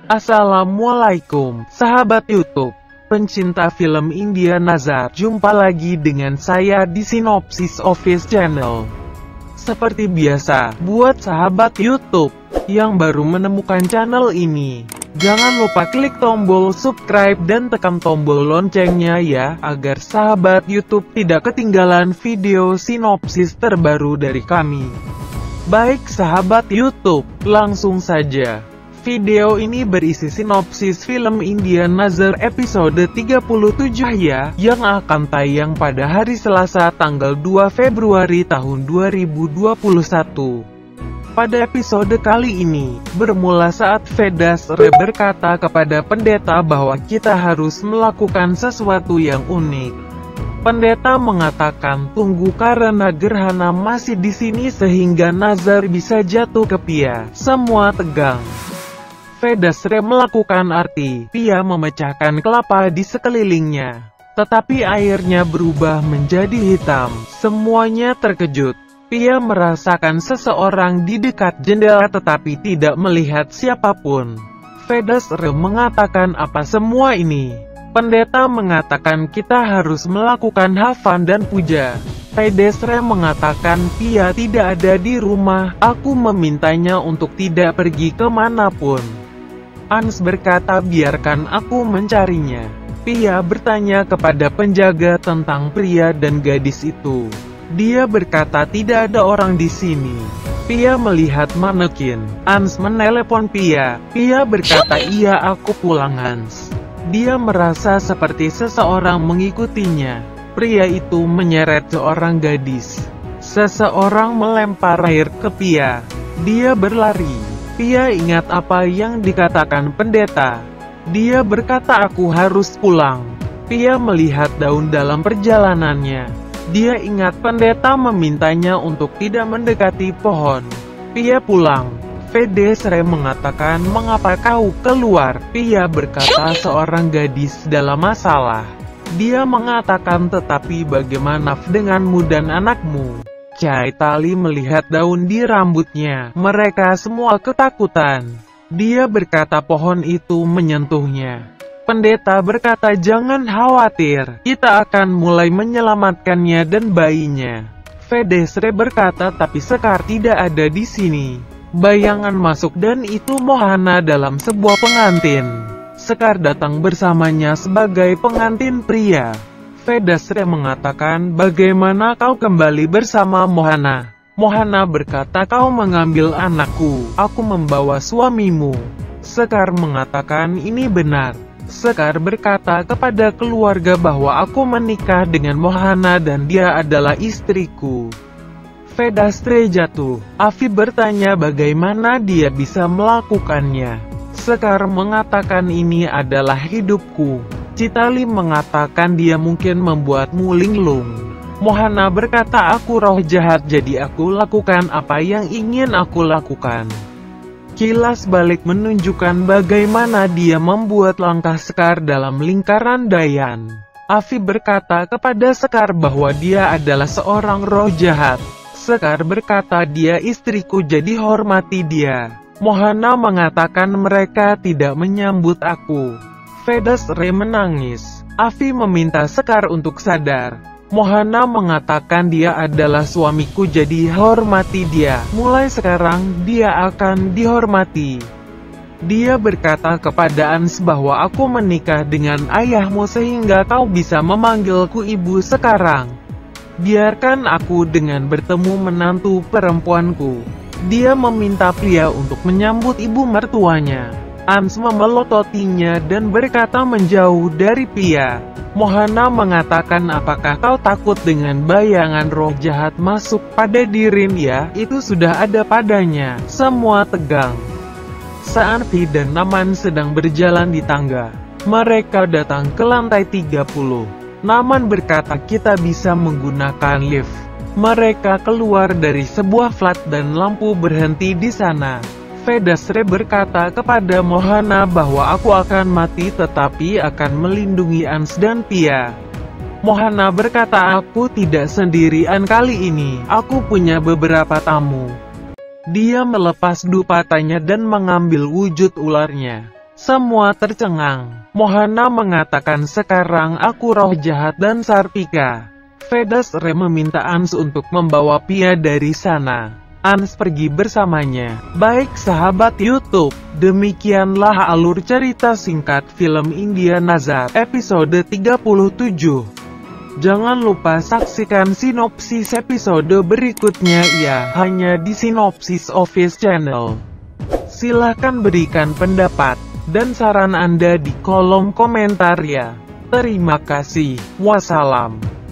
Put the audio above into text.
Assalamualaikum, sahabat YouTube, pencinta film India Nazar. Jumpa lagi dengan saya di Sinopsis Office Channel. Seperti biasa, buat sahabat YouTube yang baru menemukan channel ini, jangan lupa klik tombol subscribe dan tekan tombol loncengnya ya, agar sahabat YouTube tidak ketinggalan video sinopsis terbaru dari kami. Baik sahabat YouTube, langsung saja. Video ini berisi sinopsis film India Nazar episode 37 ya, yang akan tayang pada hari Selasa tanggal 2 Februari tahun 2021. Pada episode kali ini, bermula saat Vedasre berkata kepada pendeta bahwa kita harus melakukan sesuatu yang unik. Pendeta mengatakan tunggu karena gerhana masih di sini sehingga Nazar bisa jatuh ke Pia. Semua tegang. Vedasre melakukan arti, Pia memecahkan kelapa di sekelilingnya. Tetapi airnya berubah menjadi hitam. Semuanya terkejut. Pia merasakan seseorang di dekat jendela tetapi tidak melihat siapapun. Vedasre mengatakan apa semua ini? Pendeta mengatakan kita harus melakukan hafan dan puja. Vedasre mengatakan Pia tidak ada di rumah, aku memintanya untuk tidak pergi kemanapun. Ans berkata biarkan aku mencarinya. Pia bertanya kepada penjaga tentang pria dan gadis itu. Dia berkata tidak ada orang di sini. Pia melihat manekin. Ans menelepon Pia. Pia berkata iya aku pulang Ans. Dia merasa seperti seseorang mengikutinya. Pria itu menyeret seorang gadis. Seseorang melempar air ke Pia. Dia berlari. Pia ingat apa yang dikatakan pendeta. Dia berkata aku harus pulang. Pia melihat daun dalam perjalanannya. Dia ingat pendeta memintanya untuk tidak mendekati pohon. Pia pulang. Vedasre mengatakan mengapa kau keluar? Pia berkata seorang gadis dalam masalah. Dia mengatakan tetapi bagaimana denganmu dan anakmu? Chaitali melihat daun di rambutnya. Mereka semua ketakutan. Dia berkata pohon itu menyentuhnya. Pendeta berkata jangan khawatir, kita akan mulai menyelamatkannya dan bayinya. Vedasre berkata tapi Sekar tidak ada di sini. Bayangan masuk dan itu Mohana dalam sebuah pengantin. Sekar datang bersamanya sebagai pengantin pria. Vedasre mengatakan bagaimana kau kembali bersama Mohana? Mohana berkata kau mengambil anakku, aku membawa suamimu. Sekar mengatakan ini benar. Sekar berkata kepada keluarga bahwa aku menikah dengan Mohana dan dia adalah istriku. Vedasre jatuh. Afi bertanya bagaimana dia bisa melakukannya. Sekar mengatakan ini adalah hidupku. Citali mengatakan dia mungkin membuatmu linglung. Mohana berkata aku roh jahat jadi aku lakukan apa yang ingin aku lakukan. Kilas balik menunjukkan bagaimana dia membuat langkah Sekar dalam lingkaran Dayan. Afi berkata kepada Sekar bahwa dia adalah seorang roh jahat. Sekar berkata dia istriku jadi hormati dia. Mohana mengatakan mereka tidak menyambut aku. Vedasre menangis. Afi meminta Sekar untuk sadar. Mohana mengatakan dia adalah suamiku jadi hormati dia. Mulai sekarang dia akan dihormati. Dia berkata kepada Ans bahwa aku menikah dengan ayahmu sehingga kau bisa memanggilku ibu sekarang. Biarkan aku dengan bertemu menantu perempuanku. Dia meminta pria untuk menyambut ibu mertuanya. Ans memelototinya dan berkata menjauh dari Pia. Mohana mengatakan apakah kau takut dengan bayangan roh jahat masuk pada dirinya? Itu sudah ada padanya. Semua tegang. Saarthi dan Naman sedang berjalan di tangga. Mereka datang ke lantai 30. Naman berkata kita bisa menggunakan lift. Mereka keluar dari sebuah flat dan lampu berhenti di sana. Vedasre berkata kepada Mohana bahwa aku akan mati tetapi akan melindungi Ans dan Pia. Mohana berkata aku tidak sendirian kali ini, aku punya beberapa tamu. Dia melepas dupatanya dan mengambil wujud ularnya. Semua tercengang. Mohana mengatakan sekarang aku roh jahat dan Sarpika. Vedasre meminta Ans untuk membawa Pia dari sana. Ans pergi bersamanya. Baik sahabat YouTube, demikianlah alur cerita singkat film India Nazar episode 37. Jangan lupa saksikan sinopsis episode berikutnya ya, hanya di Sinopsis Office Channel. Silahkan berikan pendapat dan saran Anda di kolom komentar ya. Terima kasih. Wassalam.